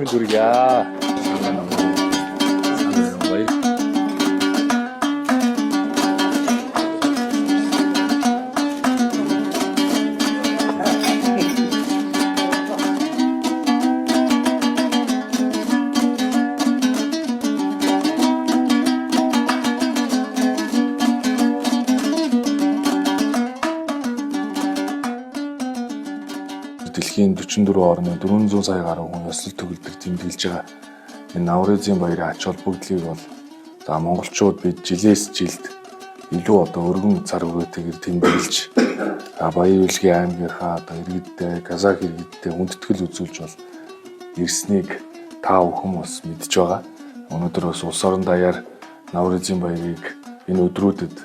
Дүргийа. Дэлхийн 44 орны 400 сая гаруй хүн ёслол төгөлдөр тэмдэглэж байгаа. Энэ Наврызын баярын ач холбогдлыг бол за монголчууд бид жилээс жилд илүү өргөн цар хүрээтэйгээр тэмдэглэж баяр үйлгийн аймгийнхаа иргэдтэй, казак иргэдтэй хүндэтгэл үзүүлж бол ирснийг та бүхэн бас мэдж байгаа. Өнөөдөр бас улс орон даяар Наврызын баярыг энэ өдрүүдэд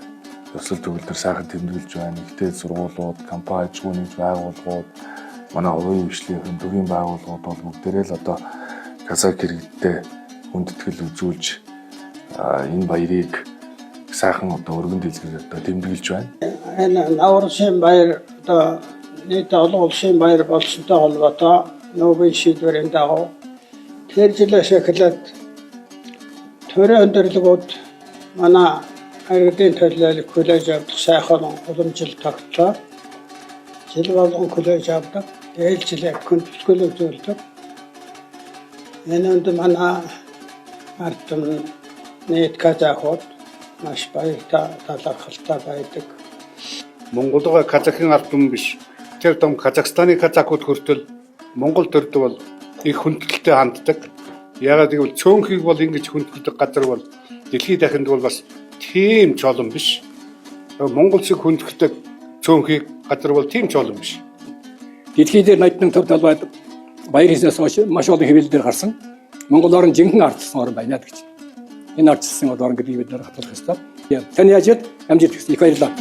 ёслол төгөлдөр сайхан тэмдэглэж байна. Ихтэй сургуулиуд, компани, ажгүйн байгууллагууд, манай хувийн хөгжлийн төвийн байгууллагууд бол бүгдээрээ л казак иргэдтэй хүндэтгэл үзүүлж энэ баярыг сайхан өргөн дэлгэрээр тэмдэглэж байна. Энэ Наврызын баяр нийт олон улсын баяр болсонтой холбоотой новын шийдвэрийн дагуу тэр жилээс эхлээд төрийн өндөрлөгүүд манай иргэдийн төлөөлөл хүлээж авдаг сайхан уламжил тогтлоо. Жил болгон хүлээж авдаг. Ээлжлээ хүндэтгэл үзүүлдэг. Энэ өнд манай ардам нийт казахууд маш баяртай талархалтай байдаг. Монголоо казахын ардам биш. Тэр том Казахстаны казакууд хүртэл Монгол төрд бол их хүндэтгэлтэй ханддаг. Яагаад гэвэл цөөнхийг бол ингэж хүндэтдэг газар бол дэлхийд дахинд бол бас тийм чолон биш. Монгол шиг хүндэтдэг цөөнхийг газар бол тийм чолон биш. Дэлхий дээр нодны төв талбайд баяр хийснээс хойш маш олон хэвлэлээр гарсан. Монгол орн жинхэнэ ардчилсан орн байна гэж. Энэ ардчилсан орн гэдгийг бид нар хатуулах ёстой. Таны ажид амжилт хүсье. Их баярлалаа.